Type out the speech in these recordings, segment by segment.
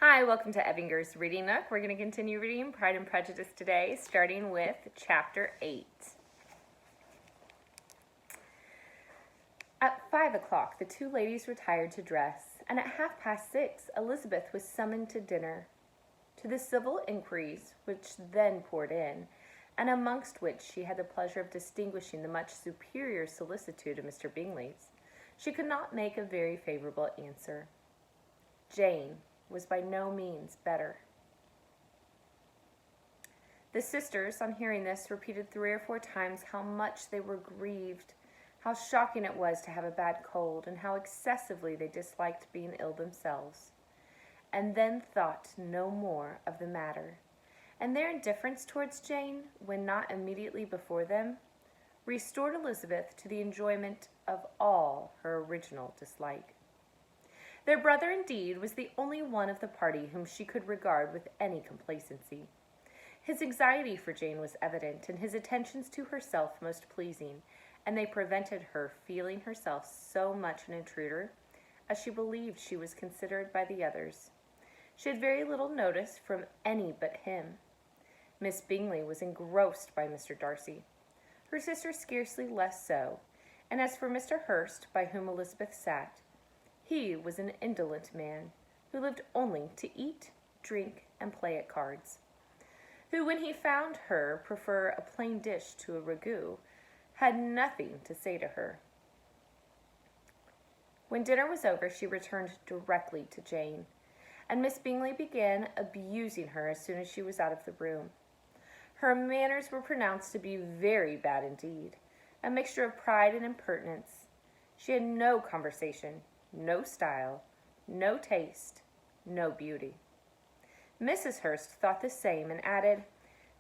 Hi, welcome to Ebbinger's Reading Nook. We're going to continue reading Pride and Prejudice today, starting with Chapter 8. At 5 o'clock, the two ladies retired to dress, and at 6:30, Elizabeth was summoned to dinner. To the civil inquiries which then poured in, and amongst which she had the pleasure of distinguishing the much superior solicitude of Mr. Bingley's, she could not make a very favorable answer. Jane was by no means better. The sisters, on hearing this, repeated 3 or 4 times how much they were grieved, how shocking it was to have a bad cold, and how excessively they disliked being ill themselves, and then thought no more of the matter, and their indifference towards Jane, when not immediately before them, restored Elizabeth to the enjoyment of all her original dislike. Their brother, indeed, was the only one of the party whom she could regard with any complacency. His anxiety for Jane was evident, and his attentions to herself most pleasing, and they prevented her feeling herself so much an intruder as she believed she was considered by the others. She had very little notice from any but him. Miss Bingley was engrossed by Mr. Darcy, her sister scarcely less so, and as for Mr. Hurst, by whom Elizabeth sat, he was an indolent man, who lived only to eat, drink, and play at cards, who, when he found her prefer a plain dish to a ragout, had nothing to say to her. When dinner was over, she returned directly to Jane, and Miss Bingley began abusing her as soon as she was out of the room. Her manners were pronounced to be very bad indeed, a mixture of pride and impertinence. She had no conversation, no style, no taste, no beauty. Mrs. Hurst thought the same, and added,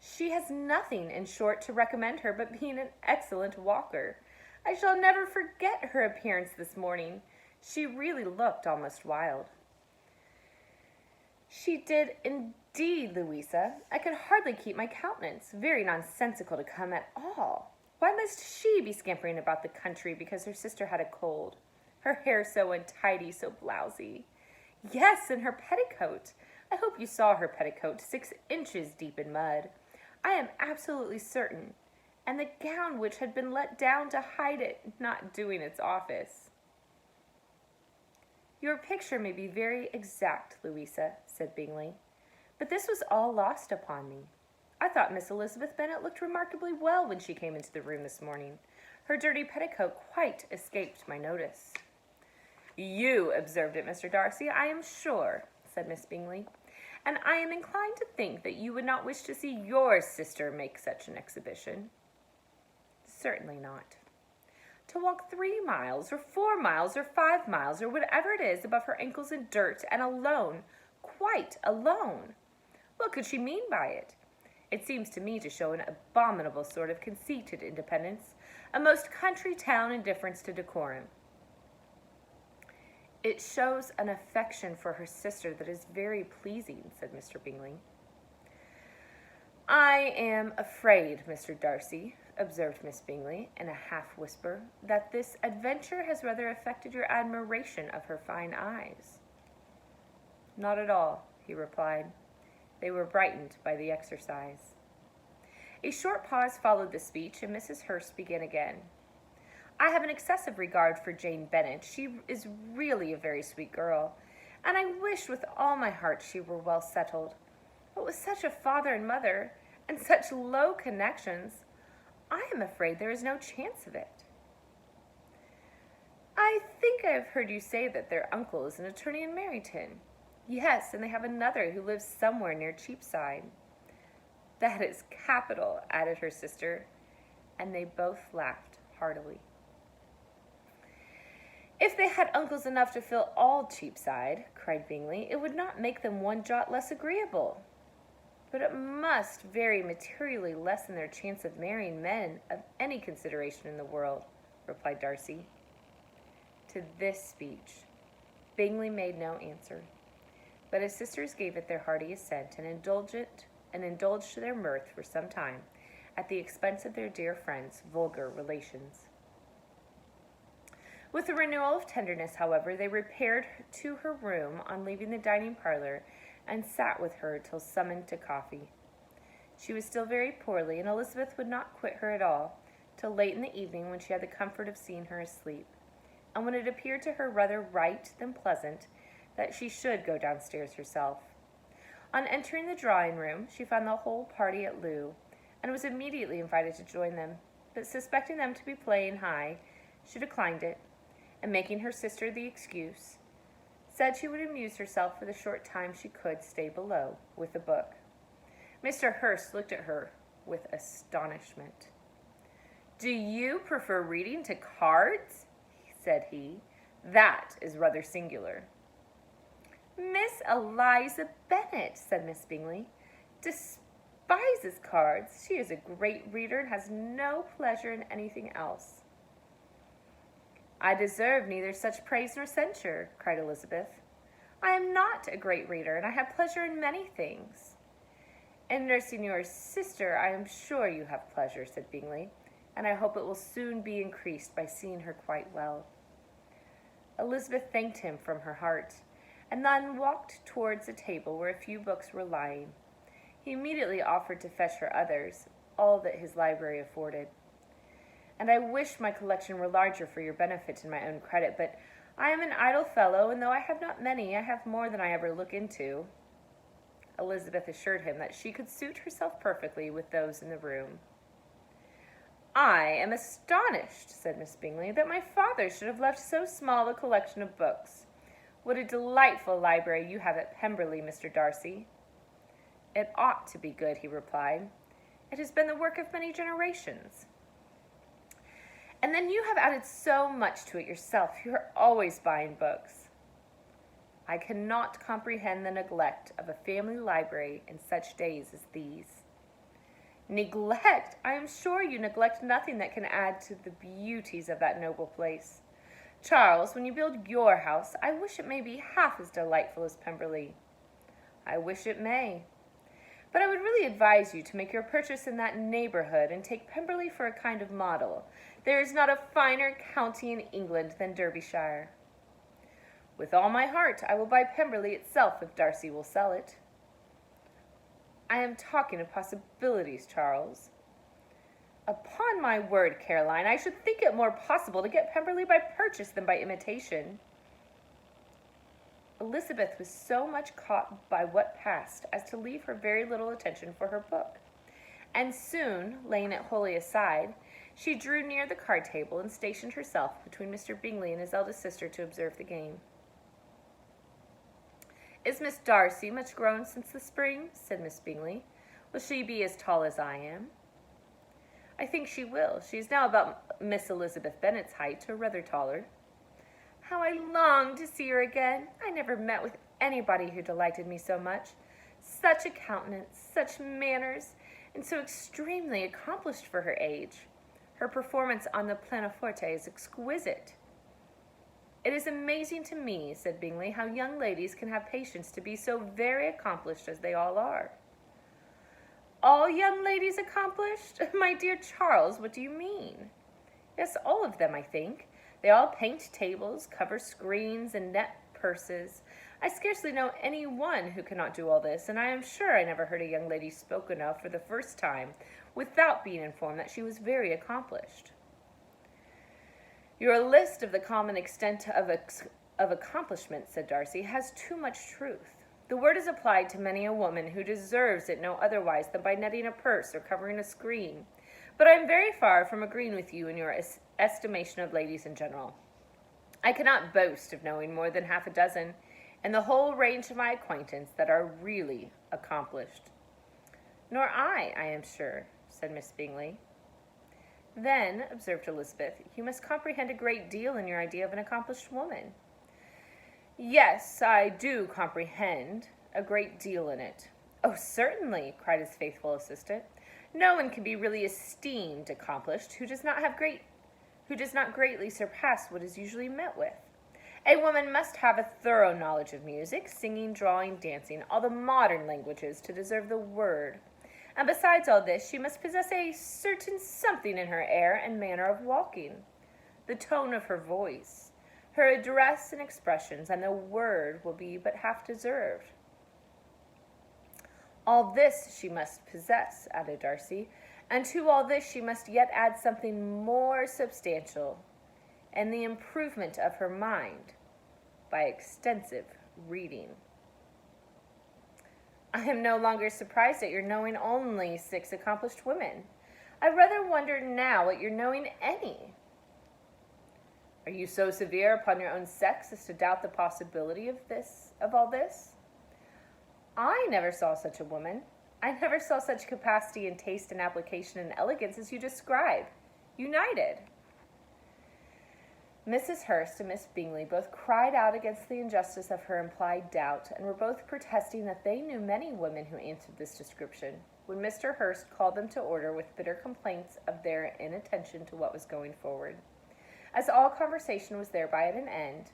"She has nothing, in short, to recommend her but being an excellent walker. I shall never forget her appearance this morning. She really looked almost wild." "She did indeed, Louisa. I could hardly keep my countenance. Very nonsensical to come at all. Why must she be scampering about the country because her sister had a cold? Her hair so untidy, so blousy. Yes, and her petticoat. I hope you saw her petticoat, 6 inches deep in mud. I am absolutely certain. And the gown which had been let down to hide it, not doing its office." "Your picture may be very exact, Louisa," said Bingley, "but this was all lost upon me. I thought Miss Elizabeth Bennet looked remarkably well when she came into the room this morning. Her dirty petticoat quite escaped my notice." "You observed it, Mr. Darcy, I am sure," said Miss Bingley, "and I am inclined to think that you would not wish to see your sister make such an exhibition." "Certainly not. To walk 3 miles, or 4 miles, or 5 miles, or whatever it is, above her ankles in dirt, and alone, quite alone. What could she mean by it? It seems to me to show an abominable sort of conceited independence, a most country town indifference to decorum." "It shows an affection for her sister that is very pleasing," said Mr. Bingley. "I am afraid, Mr. Darcy," observed Miss Bingley, in a half-whisper, "that this adventure has rather affected your admiration of her fine eyes." "Not at all," he replied. "They were brightened by the exercise." A short pause followed this speech, and Mrs. Hurst began again. "I have an excessive regard for Jane Bennet. She is really a very sweet girl, and I wish with all my heart she were well settled. But with such a father and mother, and such low connections, I am afraid there is no chance of it." "I think I have heard you say that their uncle is an attorney in Meryton." "Yes, and they have another who lives somewhere near Cheapside." "That is capital," added her sister, and they both laughed heartily. "If they had uncles enough to fill all Cheapside," cried Bingley, "it would not make them one jot less agreeable." "But it must very materially lessen their chance of marrying men of any consideration in the world," replied Darcy. To this speech Bingley made no answer, but his sisters gave it their hearty assent, and indulged their mirth for some time at the expense of their dear friend's vulgar relations. With a renewal of tenderness, however, they repaired to her room on leaving the dining parlor and sat with her till summoned to coffee. She was still very poorly, and Elizabeth would not quit her at all till late in the evening, when she had the comfort of seeing her asleep, and when it appeared to her rather right than pleasant that she should go downstairs herself. On entering the drawing-room, she found the whole party at loo, and was immediately invited to join them, but suspecting them to be playing high, she declined it, and making her sister the excuse, said she would amuse herself for the short time she could stay below with a book. Mr. Hurst looked at her with astonishment. "Do you prefer reading to cards?" said he. "That is rather singular." "Miss Eliza Bennet," said Miss Bingley, "despises cards. She is a great reader and has no pleasure in anything else." "I deserve neither such praise nor censure," cried Elizabeth. "I am not a great reader, and I have pleasure in many things." "In nursing your sister, I am sure you have pleasure," said Bingley, "and I hope it will soon be increased by seeing her quite well." Elizabeth thanked him from her heart, and then walked towards a table where a few books were lying. He immediately offered to fetch her others, all that his library afforded. "And I wish my collection were larger for your benefit and my own credit, but I am an idle fellow, and though I have not many, I have more than I ever look into." Elizabeth assured him that she could suit herself perfectly with those in the room. "I am astonished," said Miss Bingley, "that my father should have left so small a collection of books. What a delightful library you have at Pemberley, Mr. Darcy." "It ought to be good," he replied. "It has been the work of many generations." "And then you have added so much to it yourself. You are always buying books." "I cannot comprehend the neglect of a family library in such days as these." "Neglect! I am sure you neglect nothing that can add to the beauties of that noble place. Charles, when you build your house, I wish it may be half as delightful as Pemberley." "I wish it may. But I would really advise you to make your purchase in that neighborhood and take Pemberley for a kind of model. There is not a finer county in England than Derbyshire." "With all my heart, I will buy Pemberley itself if Darcy will sell it." "I am talking of possibilities, Charles." "Upon my word, Caroline, I should think it more possible to get Pemberley by purchase than by imitation." Elizabeth was so much caught by what passed as to leave her very little attention for her book, and soon, laying it wholly aside, she drew near the card table and stationed herself between Mr. Bingley and his eldest sister to observe the game. "Is Miss Darcy much grown since the spring?" said Miss Bingley. "Will she be as tall as I am?" "I think she will. She is now about Miss Elizabeth Bennet's height, or rather taller." "How I long to see her again! I never met with anybody who delighted me so much. Such a countenance, such manners, and so extremely accomplished for her age. Her performance on the pianoforte is exquisite." "It is amazing to me," said Bingley, "how young ladies can have patience to be so very accomplished as they all are." "All young ladies accomplished? My dear Charles, what do you mean?" "Yes, all of them, I think. They all paint tables, cover screens, and net purses. I scarcely know any one who cannot do all this, and I am sure I never heard a young lady spoken of for the first time without being informed that she was very accomplished." "Your list of the common extent of accomplishment," said Darcy, "has too much truth. The word is applied to many a woman who deserves it no otherwise than by netting a purse or covering a screen. But I am very far from agreeing with you in your estimation of ladies in general. I cannot boast of knowing more than half a dozen, in the whole range of my acquaintance, that are really accomplished." "Nor I am sure," said Miss Bingley. "Then," observed Elizabeth, "you must comprehend a great deal in your idea of an accomplished woman." "Yes, I do comprehend a great deal in it." "Oh, certainly," cried his faithful assistant. "No one can be really esteemed accomplished who does not greatly surpass what is usually met with. A woman must have a thorough knowledge of music, singing, drawing, dancing, all the modern languages to deserve the word. And besides all this, she must possess a certain something in her air and manner of walking, the tone of her voice, her address and expressions, and the word will be but half deserved. All this she must possess, added Darcy, and to all this she must yet add something more substantial, and the improvement of her mind by extensive reading. I am no longer surprised at your knowing only 6 accomplished women. I rather wonder now at your knowing any. Are you so severe upon your own sex as to doubt the possibility of all this? I never saw such a woman. I never saw such capacity and taste and application and elegance as you describe, united. Mrs. Hurst and Miss Bingley both cried out against the injustice of her implied doubt, and were both protesting that they knew many women who answered this description, when Mr. Hurst called them to order with bitter complaints of their inattention to what was going forward. As all conversation was thereby at an end,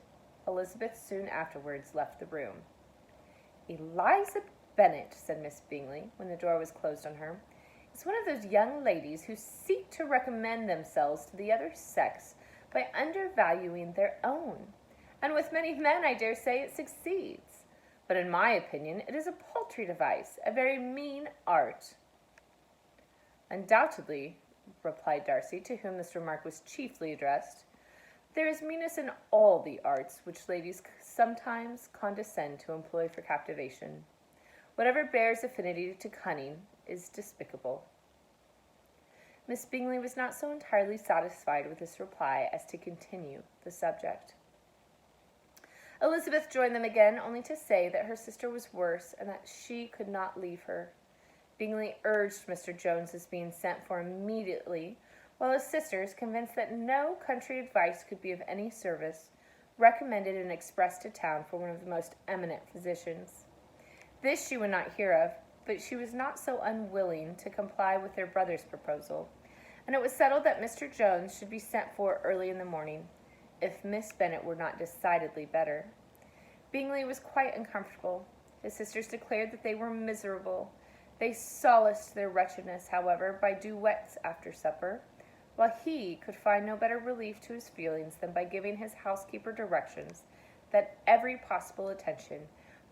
Elizabeth soon afterwards left the room. Eliza Bennet, said Miss Bingley, when the door was closed on her, is one of those young ladies who seek to recommend themselves to the other sex by undervaluing their own, and with many men, I dare say, it succeeds. But in my opinion, it is a paltry device, a very mean art. Undoubtedly, replied Darcy, to whom this remark was chiefly addressed, there is meanness in all the arts which ladies sometimes condescend to employ for captivation. Whatever bears affinity to cunning is despicable. Miss Bingley was not so entirely satisfied with this reply as to continue the subject. Elizabeth joined them again, only to say that her sister was worse, and that she could not leave her. Bingley urged Mr. Jones's being sent for immediately, while his sisters, convinced that no country advice could be of any service, recommended an express to town for one of the most eminent physicians. This she would not hear of, but she was not so unwilling to comply with their brother's proposal, and it was settled that Mr. Jones should be sent for early in the morning, if Miss Bennet were not decidedly better. Bingley was quite uncomfortable. His sisters declared that they were miserable. They solaced their wretchedness, however, by duets after supper, while he could find no better relief to his feelings than by giving his housekeeper directions that every possible attention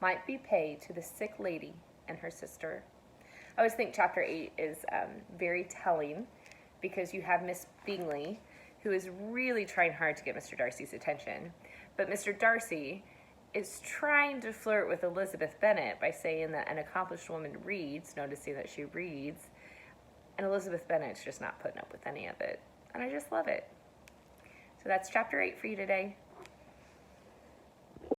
might be paid to the sick lady and her sister. I always think chapter 8 is very telling, because you have Miss Bingley, who is really trying hard to get Mr. Darcy's attention, but Mr. Darcy is trying to flirt with Elizabeth Bennet by saying that an accomplished woman reads, noticing that she reads, and Elizabeth Bennet's just not putting up with any of it, and I just love it. So that's chapter 8 for you today.